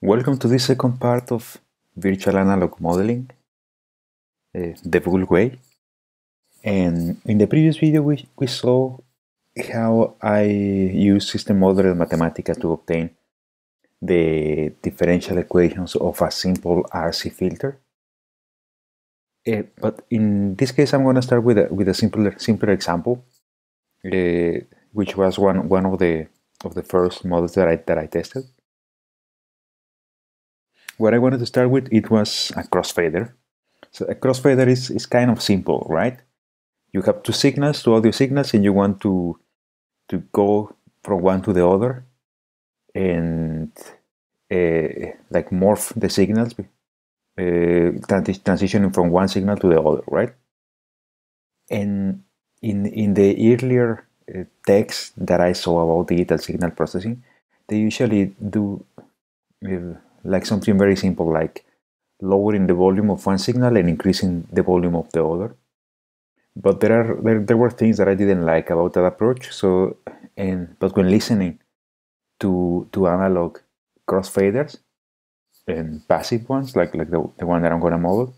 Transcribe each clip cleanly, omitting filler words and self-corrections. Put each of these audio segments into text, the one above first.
Welcome to this second part of virtual analog modeling, the Bull way. And in the previous video we saw how I use system modeler Mathematica to obtain the differential equations of a simple RC filter. But in this case I'm going to start with a simpler example, which was one of the first models that I tested. What I wanted to start with, it was a crossfader. So a crossfader is kind of simple, right? You have two signals, two audio signals, and you want to go from one to the other and like morph the signals, transitioning from one signal to the other, right? And in the earlier texts that I saw about digital signal processing, they usually do like something very simple, like lowering the volume of one signal and increasing the volume of the other. But there were things that I didn't like about that approach. But when listening to analog crossfaders and passive ones, like the one that I'm going to model,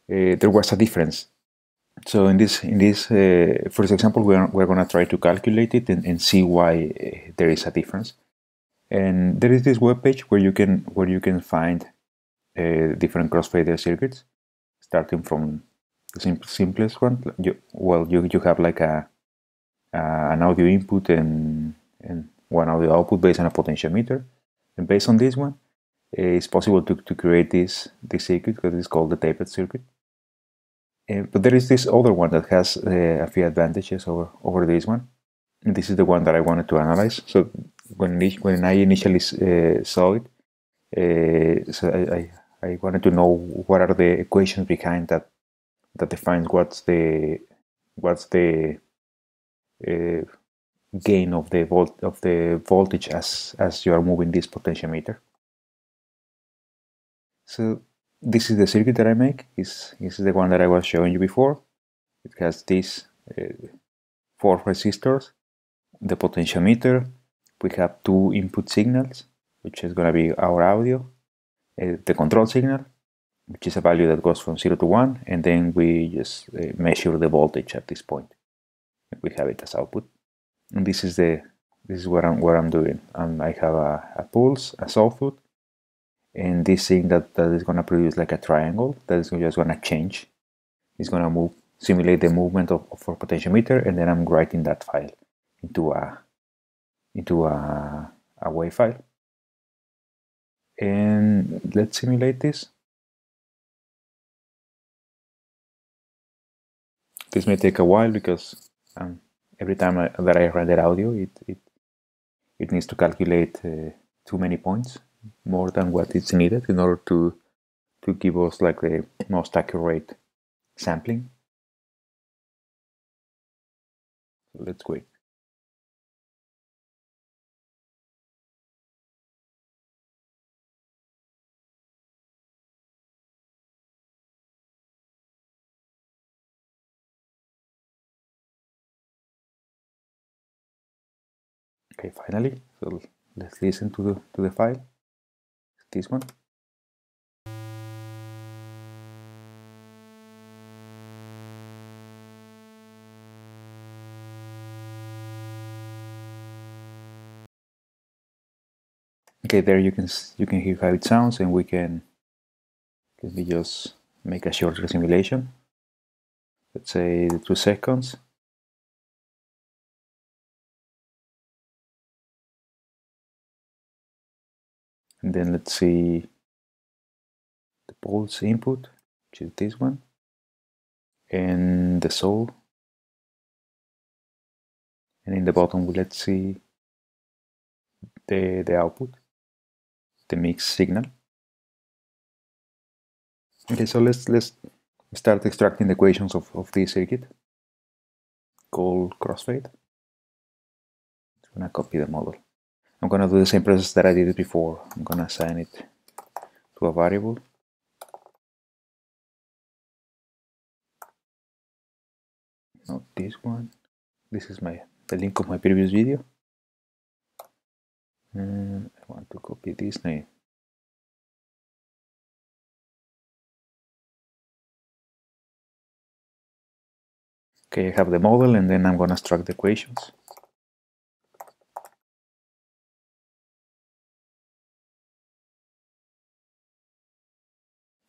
there was a difference. So in this for example, we're going to try to calculate it and see why there is a difference. And there is this web page where you can find different crossfader circuits, starting from the simplest one. You have like an audio input and one audio output based on a potentiometer, and based on this one, it's possible to create this circuit, because it's called the taped circuit. But there is this other one that has a few advantages over this one. And this is the one that I wanted to analyze. So when I initially saw it, so I wanted to know what are the equations behind that defines what's the gain of the voltage as you are moving this potentiometer. So this is the circuit that I make. This is the one that I was showing you before. It has these 4 resistors, the potentiometer. We have 2 input signals, which is going to be our audio, the control signal, which is a value that goes from 0 to 1, and then we just measure the voltage at this point. We have it as output. And this is what I'm doing. I have a pulse, a sawtooth, and this thing that is going to produce like a triangle that is just going to change. It's going to simulate the movement of our potentiometer, and then I'm writing that file into a WAV file. And let's simulate this. This may take a while because every time that I render audio, it needs to calculate too many points, more than what is needed in order to give us like the most accurate sampling. So let's wait. Okay, finally, so let's listen to the file. This one. Okay, there you can hear how it sounds, and let me just make a shorter simulation. Let's say 2 seconds. And then let's see the pulse input, which is this one, and the saw. And in the bottom, let's see the output, the mixed signal. Okay, so let's start extracting the equations of this circuit called crossfade. I'm gonna copy the model. I'm gonna do the same process that I did before. I'm gonna assign it to a variable. Not this one. This is the link of my previous video. And I want to copy this name. Okay, I have the model, and then I'm gonna extract the equations.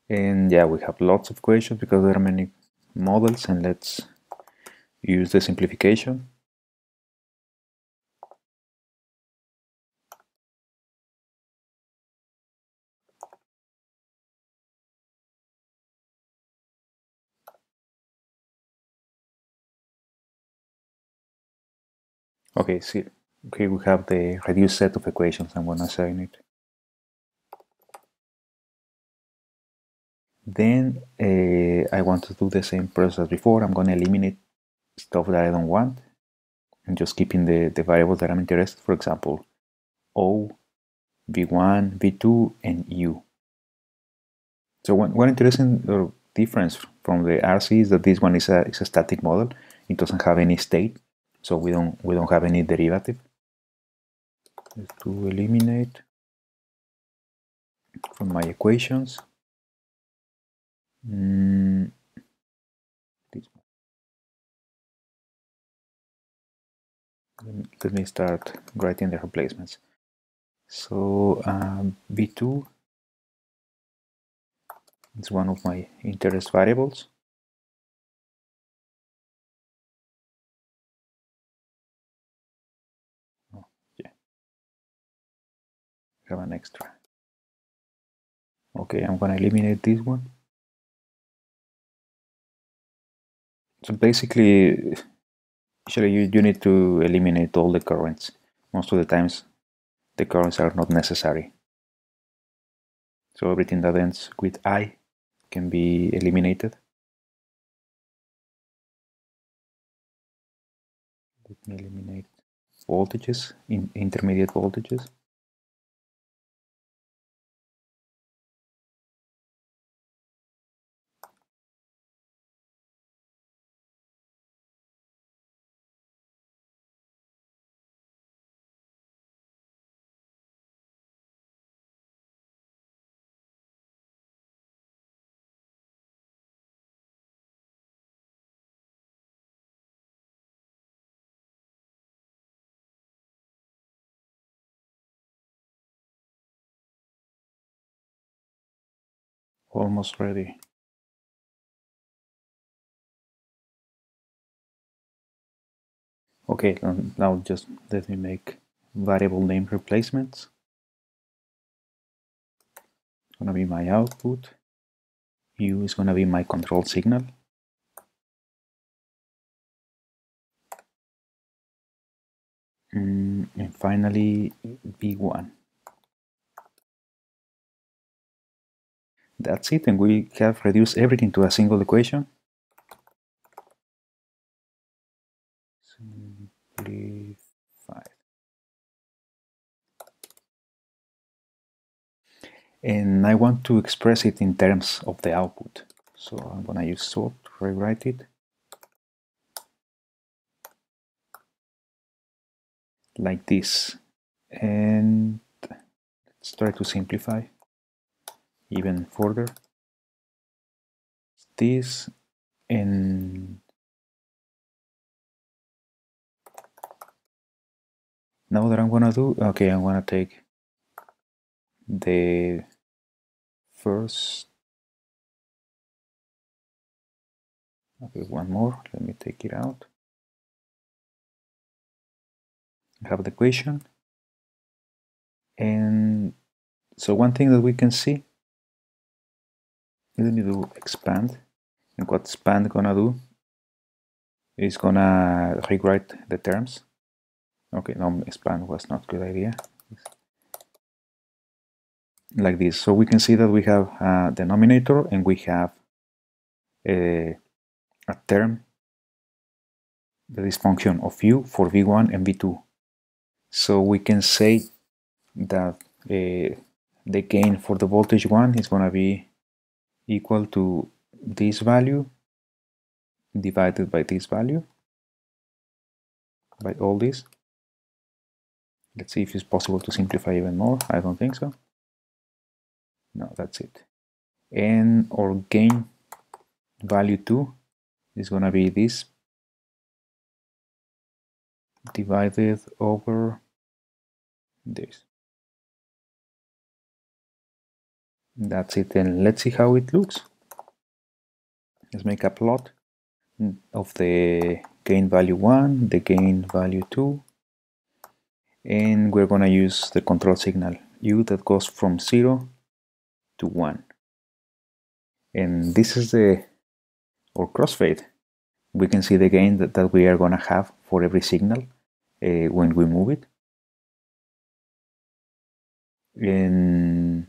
And yeah, we have lots of equations because there are many models, and let's use the simplification. Okay, see, okay, we have the reduced set of equations. I'm gonna assign it. Then I want to do the same process as before. I'm gonna eliminate stuff that I don't want, and just keeping the variables that I'm interested. For example, O, V1, V2, and U. So one interesting difference from the RC is that this one is a static model. It doesn't have any state, so we don't have any derivative. To eliminate from my equations. This one. Let me start writing the replacements. So V2 is one of my interest variables. Oh, yeah, have an extra. Okay, I'm gonna eliminate this one. So basically, usually you need to eliminate all the currents. Most of the times, the currents are not necessary. So everything that ends with I can be eliminated. Let me eliminate voltages, intermediate voltages. Almost ready. Okay, now just let me make variable name replacements. It's gonna be my output. U is gonna be my control signal. And finally, V1. That's it, and we have reduced everything to a single equation. Simplified. And I want to express it in terms of the output. So I'm gonna use sort to rewrite it. Like this. And let's try to simplify even further. This, and now that I'm gonna do, okay, I'm gonna take the first, okay, one more, let me take it out. I have the equation. And so one thing that we can see, let me do expand. And what expand gonna do is gonna rewrite the terms. Okay, no, expand was not a good idea. Like this. So we can see that we have a denominator and we have a term that is function of U for V1 and V2. So we can say that the gain for the voltage one is going to be equal to this value divided by this value, by all this. Let's see if it's possible to simplify even more. I don't think so. No, that's it. And our gain value 2 is going to be this divided over this. That's it, and let's see how it looks. Let's make a plot of the gain value 1, the gain value 2, and we're going to use the control signal U that goes from 0 to 1. And this is our crossfade. We can see the gain that we are going to have for every signal when we move it. And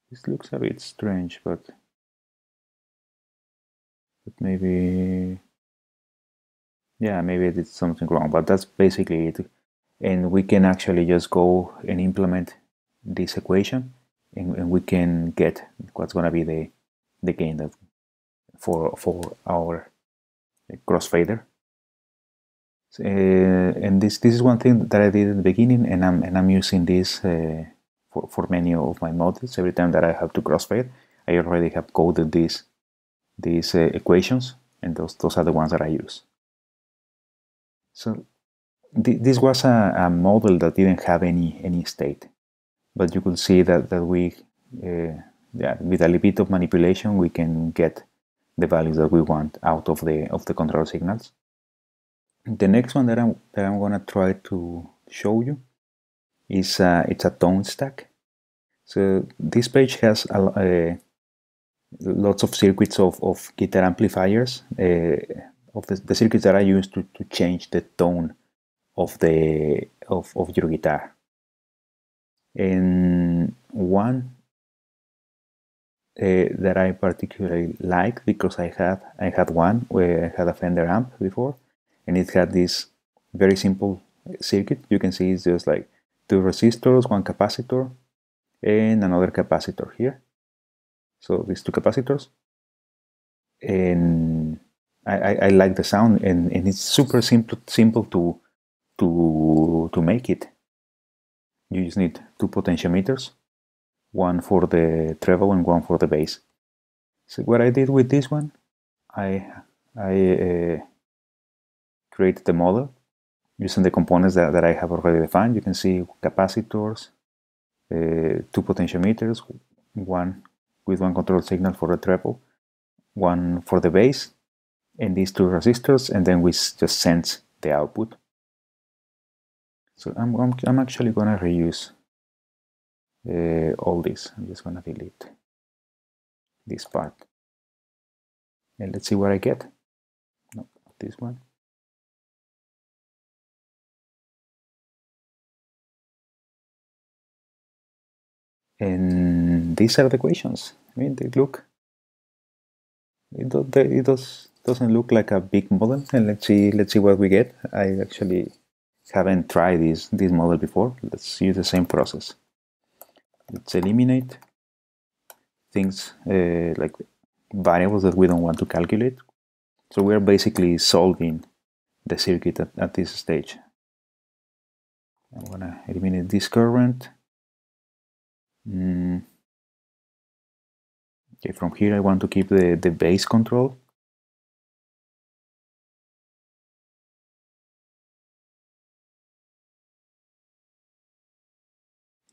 this looks a bit strange, but maybe, yeah, maybe I did something wrong, but that's basically it. And we can actually just go and implement this equation, and we can get what's going to be the gain that for our crossfader. And this is one thing that I did at the beginning, and I'm using this for many of my models. Every time that I have to crossfade, I already have coded these equations, and those are the ones that I use. So this was a model that didn't have any state, but you could see that we yeah, with a little bit of manipulation we can get the values that we want out of the control signals. The next one that I'm gonna try to show you is it's a tone stack. So this page has lots of circuits of guitar amplifiers, of the circuits that I use to change the tone of your guitar. And one that I particularly like, because I had one where I had a Fender amp before, and it had this very simple circuit. You can see it's just like 2 resistors, 1 capacitor, and another capacitor here. So these 2 capacitors, and I like the sound, and it's super simple to make it. You just need 2 potentiometers, one for the treble and one for the bass. So what I did with this one, I created the model using the components that I have already defined. You can see capacitors, 2 potentiometers, one with 1 control signal for the treble, 1 for the bass, and these 2 resistors, and then we just sense the output. So I'm actually gonna reuse all this. I'm just gonna delete this part, and let's see what I get. No, not this one. And these are the equations. I mean, they look. It doesn't look like a big model. And let's see what we get. I actually haven't tried this model before. Let's use the same process. Let's eliminate things like variables that we don't want to calculate. So we're basically solving the circuit at this stage. I'm gonna eliminate this current. Okay, from here I want to keep the bass control.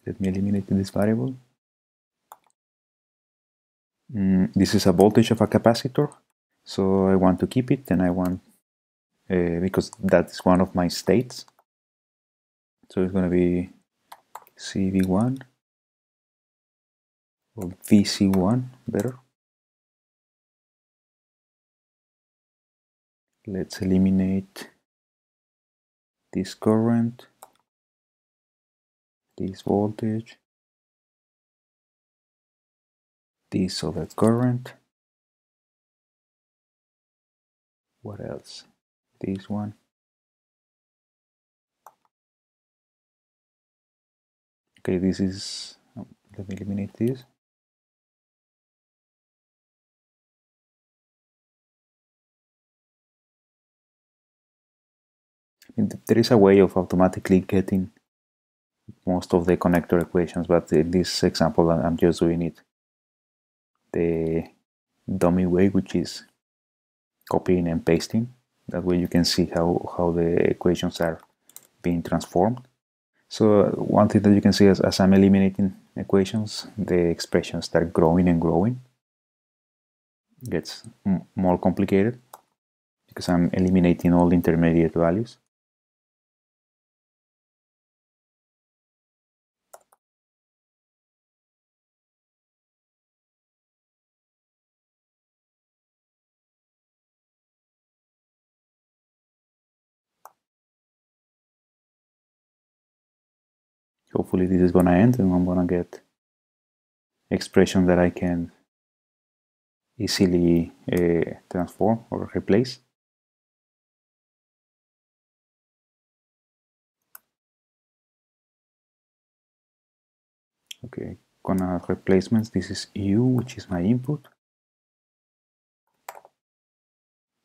Let me eliminate this variable. This is a voltage of a capacitor, so I want to keep it, and I want, because that is one of my states, so it's going to be CV1 or VC1 better. Let's eliminate this current, this voltage, this other current. What else? This one. Okay, this is, let me eliminate this. And there is a way of automatically getting most of the connector equations, but in this example I'm just doing it the dummy way, which is copying and pasting That way you can see how the equations are being transformed. So one thing that you can see is as I'm eliminating equations, the expressions start growing and growing. It gets more complicated because I'm eliminating all the intermediate values. Hopefully this is going to end and I'm going to get expression that I can easily transform or replace. Okay, gonna replacements. This is U, which is my input.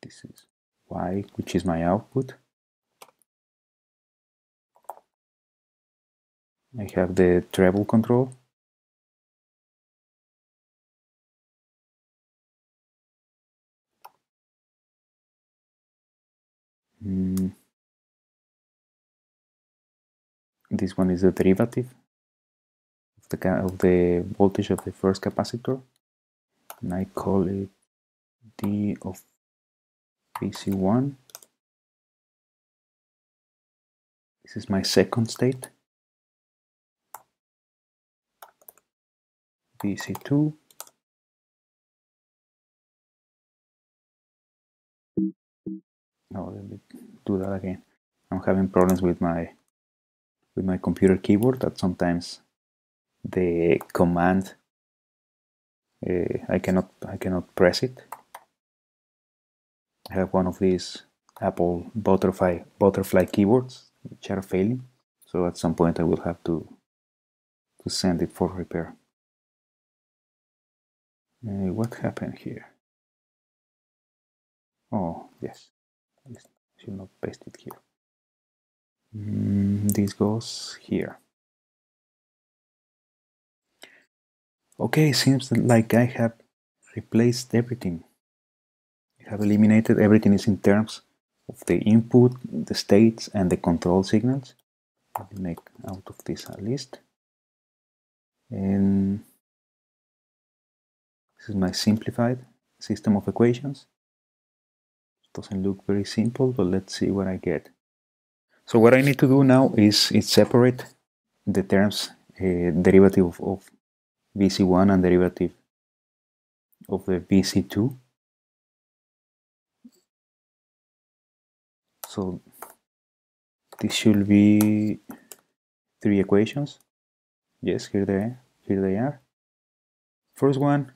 This is Y, which is my output. I have the treble control. This one is the derivative of the voltage of the first capacitor, and I call it D of VC1. This is my second state, VC2. No, let me do that again. I'm having problems with my computer keyboard that sometimes the command I cannot press it. I have one of these Apple butterfly keyboards which are failing, so at some point I will have to send it for repair. What happened here? Oh yes, I should not paste it here. This goes here. Okay, seems like I have replaced everything. I have eliminated everything is in terms of the input, the states, and the control signals. Let me make out of this a list. And this is my simplified system of equations. It doesn't look very simple, but let's see what I get. So what I need to do now is separate the terms derivative of VC1 and derivative of the VC2. So this should be 3 equations. Yes, here they are. First one,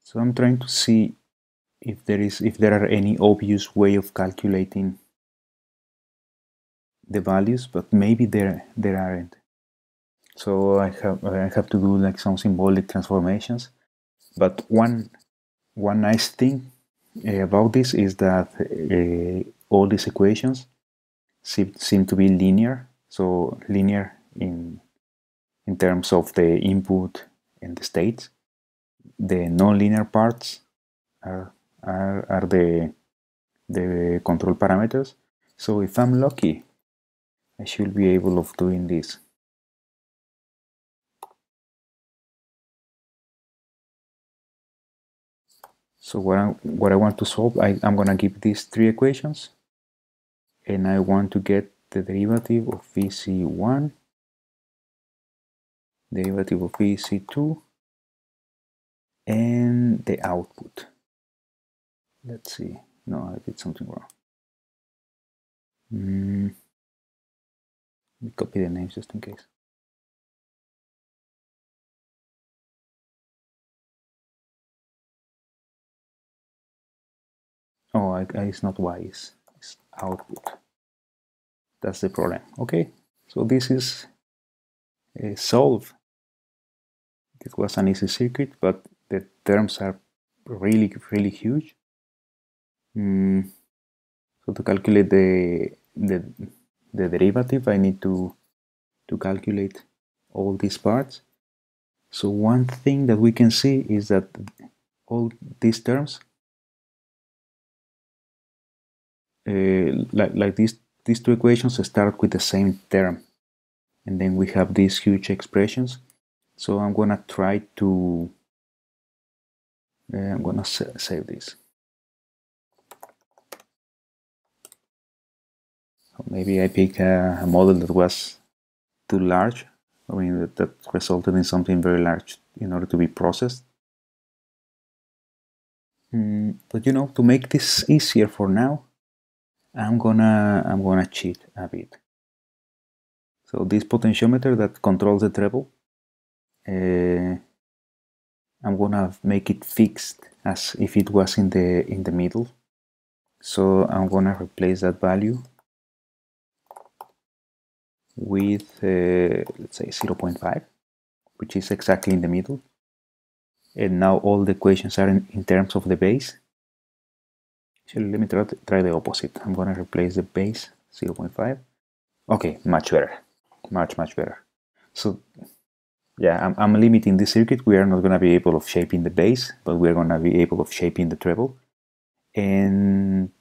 so I'm trying to see if there are any obvious way of calculating the values, but maybe there aren't. So I have to do like some symbolic transformations. But one nice thing about this is that all these equations seem to be linear. So linear in terms of the input and the states. The non-linear parts are the control parameters. So if I'm lucky, I should be able of doing this. So what I want to solve, I'm gonna give these 3 equations, and I want to get the derivative of VC1, derivative of VC2, and the output. Let's see. No, I did something wrong. Let me copy the names just in case. Oh, it's not Y, it's output. That's the problem. Okay, so this is solved. It was an easy circuit, but the terms are really huge. So to calculate the derivative, I need to calculate all these parts. So one thing that we can see is that all these terms, like these two equations start with the same term, and then we have these huge expressions. So I'm gonna try to I'm gonna save this. So maybe I pick a model that was too large. I mean that resulted in something very large in order to be processed. But you know, to make this easier for now, I'm gonna cheat a bit. So this potentiometer that controls the treble, I'm gonna make it fixed as if it was in the middle. So I'm gonna replace that value with let's say 0.5, which is exactly in the middle. And now all the equations are in terms of the base. Actually, let me try the opposite. I'm gonna replace the base 0.5. Okay, much better, much better. So yeah, I'm limiting this circuit. We are not gonna be able of shaping the bass, but we're gonna be able of shaping the treble, and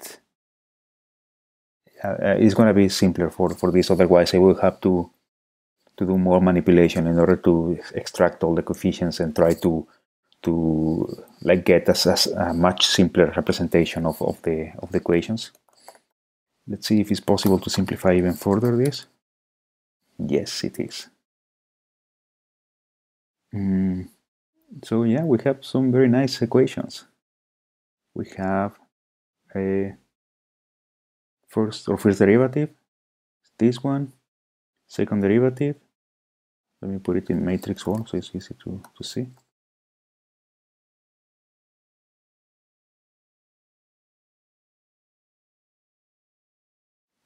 it's gonna be simpler for this. Otherwise, I will have to do more manipulation in order to extract all the coefficients and try to like get as a much simpler representation of the equations. Let's see if it's possible to simplify even further this. Yes, it is. So yeah, we have some very nice equations. We have a first derivative, this one, second derivative. Let me put it in matrix form so it's easy to see.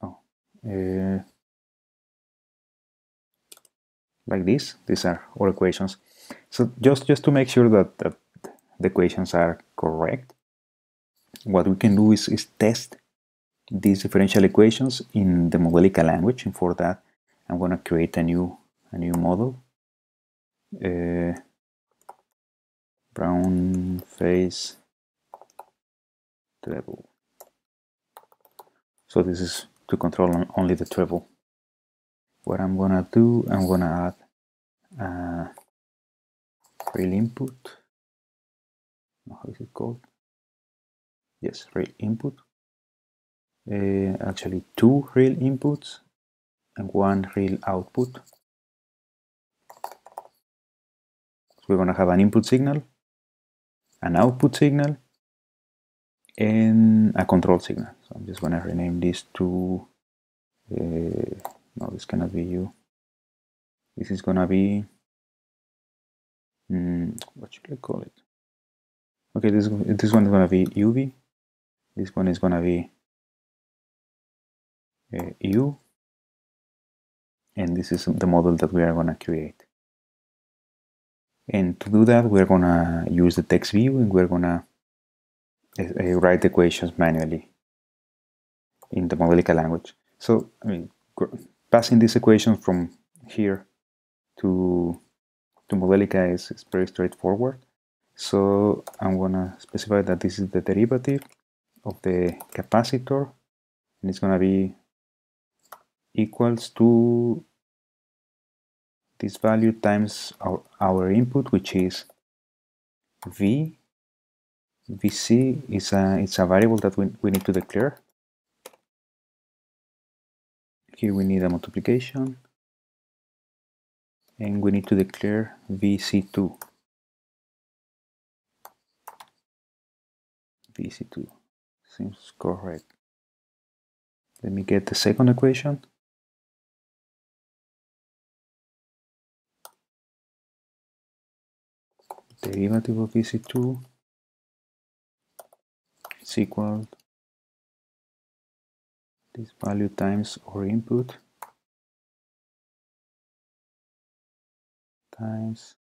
Oh, like this. These are all equations. So just to make sure that the equations are correct, what we can do is test these differential equations in the Modelica language, and for that I'm going to create a new model. Brown face treble. So this is to control only the treble. What I'm going to do, I'm going to add rail input. How is it called? Yes, rail input. Actually, 2 rail inputs and 1 rail output. So we're going to have an input signal, an output signal, and a control signal. So I'm just going to rename this to, no, this cannot be U. This is going to be, what should I call it? Okay, this one is going to be UV. This one is going to be U. And this is the model that we are going to create. And to do that, we're going to use the text view, and we're going to write the equations manually in the Modelica language. So, I mean, passing this equation from here to Modelica is very straightforward. So I'm going to specify that this is the derivative of the capacitor, and it's going to be equals to this value times our input, which is V. VC is it's a variable that we need to declare. Here we need a multiplication, and we need to declare VC2. VC2 seems correct. Let me get the second equation. Derivative of VC2 is equal this value times our input times,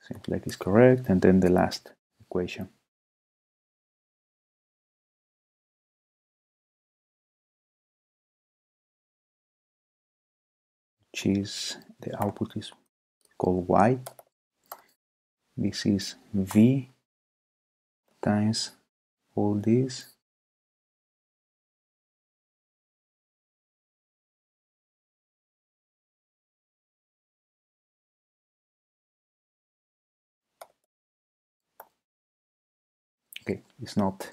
seems like it's correct, and then the last equation. which is the output is called Y. This is V times all this. Okay, it's not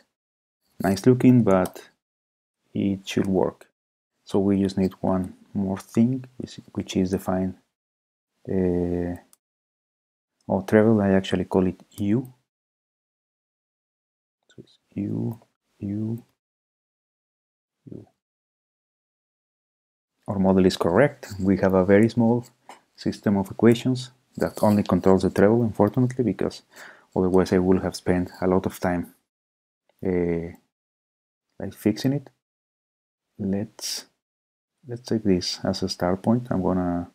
nice looking, but it should work. So we just need one more thing, which is define the treble. I actually call it U. So it's U, U, U. Our model is correct. We have a very small system of equations that only controls the treble, unfortunately, because otherwise I would have spent a lot of time like fixing it. Let's take this as a start point. I'm gonna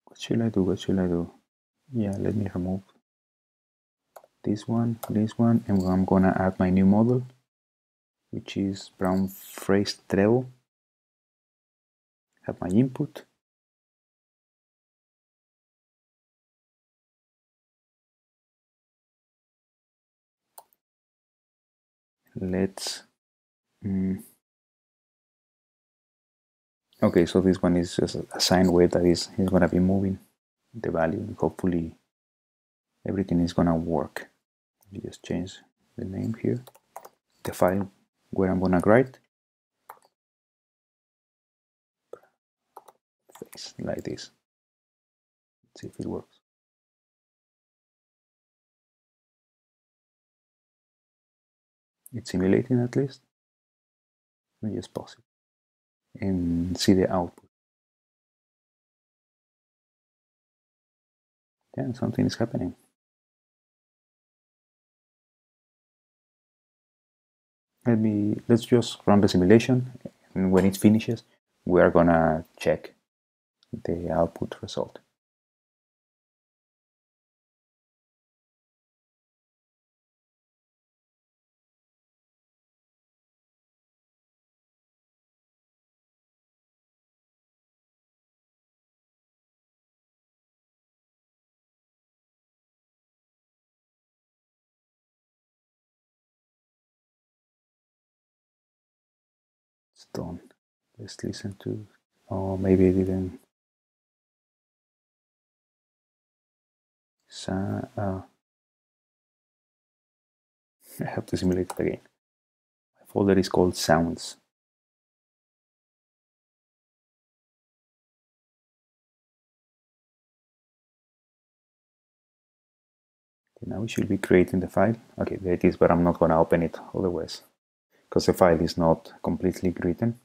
what should I do? Yeah, let me remove this one, and I'm gonna add my new model, which is Brown phrase treble. Have my input. Let's okay, so this one is just a sine wave that is gonna be moving the value. Hopefully everything is gonna work. You just change the name here, the file where I'm gonna write face like this. Let's see if it works. It's simulating at least. Let me just pause it and see the output. Yeah, something is happening. Let's just run the simulation, and when it finishes, we are gonna check the output result. It's done. Let's listen to. Oh, maybe it didn't. I have to simulate it again. My folder is called sounds. Okay, now we should be creating the file. Okay, there it is, but I'm not gonna open it otherwise, because the file is not completely written.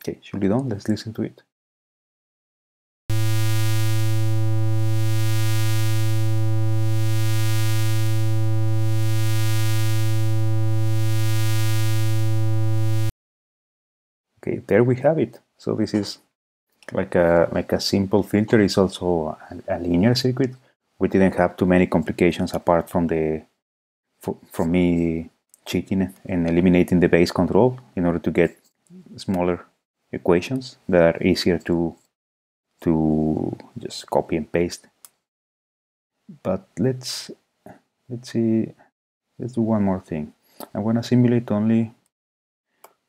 Okay, should be done. Let's listen to it. Okay, there we have it. So this is like a simple filter. It's also a linear circuit. We didn't have too many complications apart from from me cheating and eliminating the base control in order to get smaller equations that are easier to just copy and paste. But let's see. Let's do one more thing. I'm gonna simulate only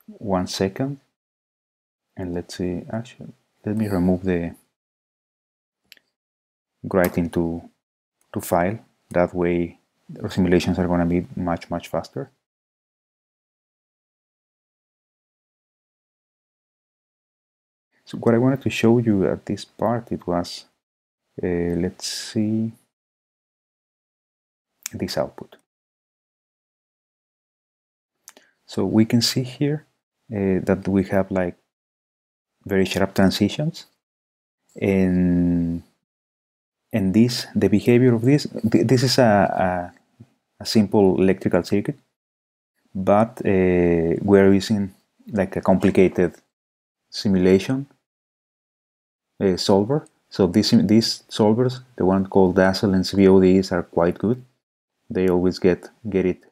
1 second, and let's see. Actually, let me remove the writing to file. That way, the simulations are gonna be much faster. So what I wanted to show you at this part, it was, let's see, this output. So we can see here that we have like very sharp transitions, and this, the behavior of this is a simple electrical circuit, but we're using like a complicated simulation solver. So these solvers, the one called Dazzle and CVODs, are quite good. They always get it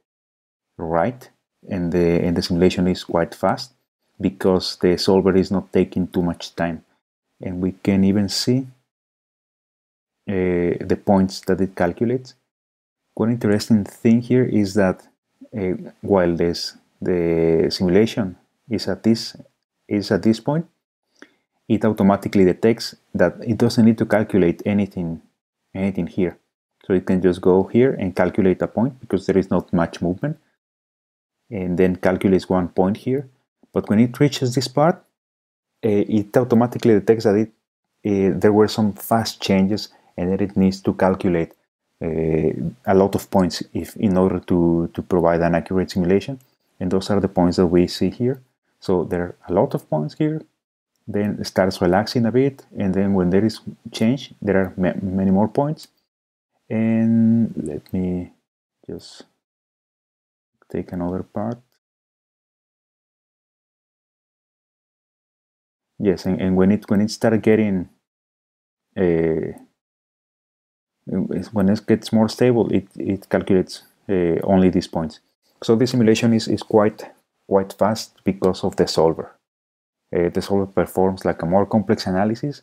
right, and the simulation is quite fast because the solver is not taking too much time, and we can even see the points that it calculates. One interesting thing here is that while the simulation is at this point, it automatically detects that it doesn't need to calculate anything here. So it can just go here and calculate a point because there is not much movement, and then calculates one point here. But when it reaches this part, it automatically detects that there were some fast changes, and that it needs to calculate a lot of points in order to provide an accurate simulation. And those are the points that we see here. So there are a lot of points here. Then it starts relaxing a bit, and then when there is change, there are many more points. And let me just take another part. Yes, and when it starts getting when it gets more stable, it calculates only these points. So the simulation is quite fast because of the solver. The solver performs like a more complex analysis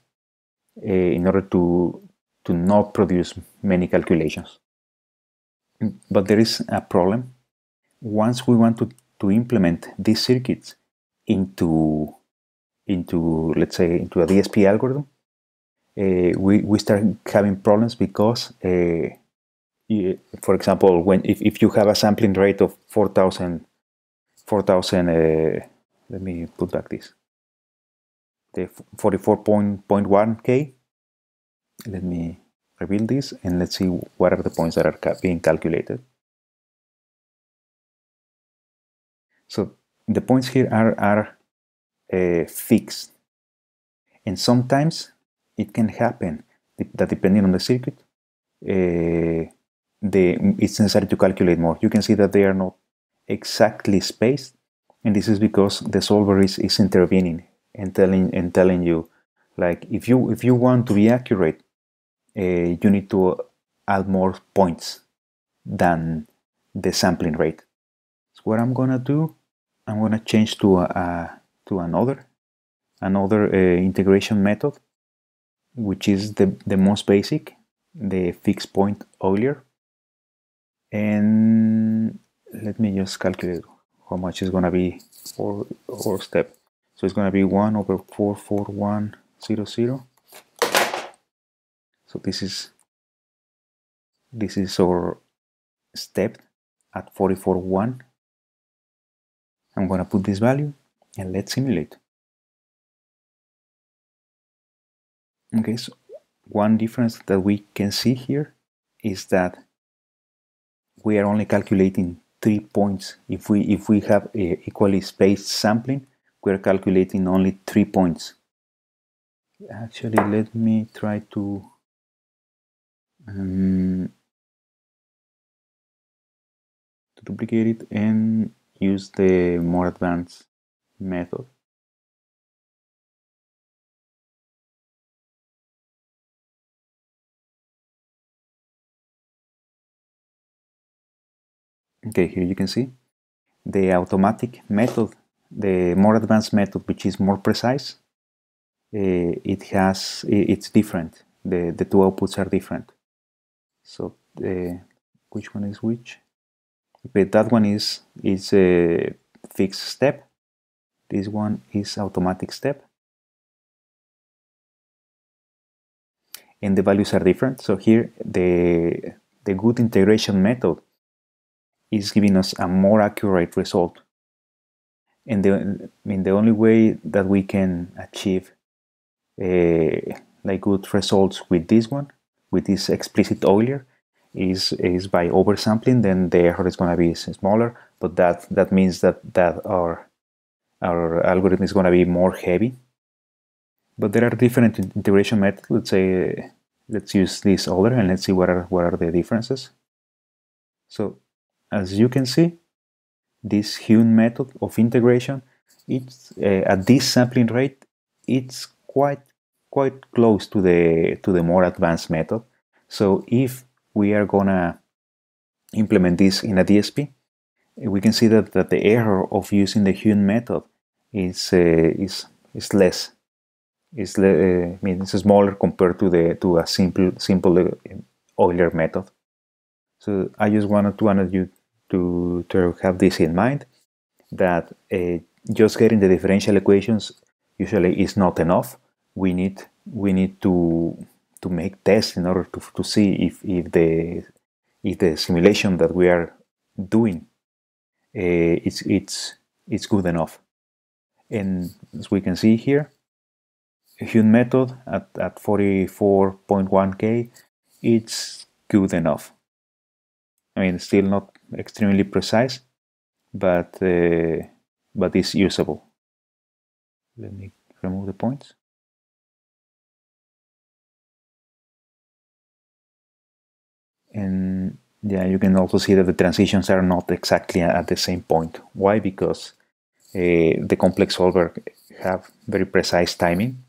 in order to not produce many calculations. But there is a problem. Once we want to implement these circuits into let's say into a DSP algorithm, we start having problems because for example, if you have a sampling rate of 4,000 let me put back this, the 44.1K. Let me reveal this and let's see what are the points that are being calculated. So the points here are fixed, and sometimes it can happen that depending on the circuit, it's necessary to calculate more. You can see that they are not exactly spaced, and this is because the solver is intervening and telling you, like, if you want to be accurate, you need to add more points than the sampling rate. So what I'm gonna do, I'm gonna change to another integration method, which is the most basic, the fixed point Euler. And let me just calculate how much is gonna be for our step. So it's gonna be 1/44100. So this is our step at 44.1. I'm gonna put this value and let's simulate. Okay, so one difference that we can see here is that we are only calculating 3 points. If we have a equally spaced sampling, we're calculating only 3 points. Actually, let me try to duplicate it and use the more advanced method. Okay, here you can see the automatic method, the more advanced method, which is more precise. It's different. The two outputs are different. So which one is which? But that one is a fixed step. This one is automatic step. And the values are different. So here the good integration method is giving us a more accurate result. And the only way that we can achieve like good results with this one, with this explicit Euler, is by oversampling. Then the error is going to be smaller, but that means that our algorithm is going to be more heavy. But there are different integration methods. Let's say let's use this Euler and let's see what are the differences. So as you can see, this Hune method of integration, it's at this sampling rate, it's quite close to the more advanced method. So if we are gonna implement this in a DSP, we can see that the error of using the Hune method is less. It's smaller compared to a simple Euler method. So I just wanted you to have this in mind, that just getting the differential equations usually is not enough. We need to make tests in order to see if the simulation that we are doing it's good enough. And as we can see here, Hune method at 44.1K, it's good enough. I mean, still not extremely precise, but it's usable. Let me remove the points. And yeah, you can also see that the transitions are not exactly at the same point. Why? Because the complex solver have very precise timing.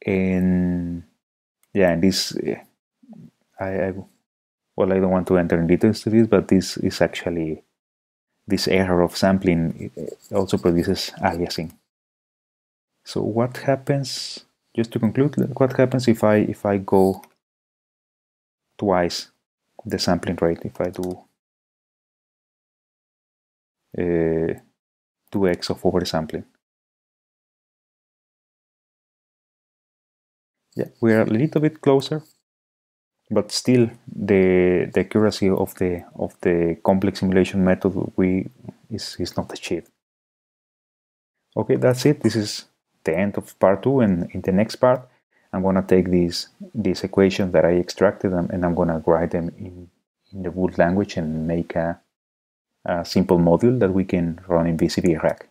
And yeah, and this, I don't want to enter in details to this, but this is actually, this error of sampling also produces aliasing. So what happens, just to conclude, what happens if I go twice the sampling rate, if I do 2x of oversampling? Yeah, we are a little bit closer, but still the accuracy of the complex simulation method is not achieved. Okay, that's it. This is the end of part 2, and in the next part I'm gonna take these equations that I extracted and I'm gonna write them in the Vult language and make a simple module that we can run in VCV Rack.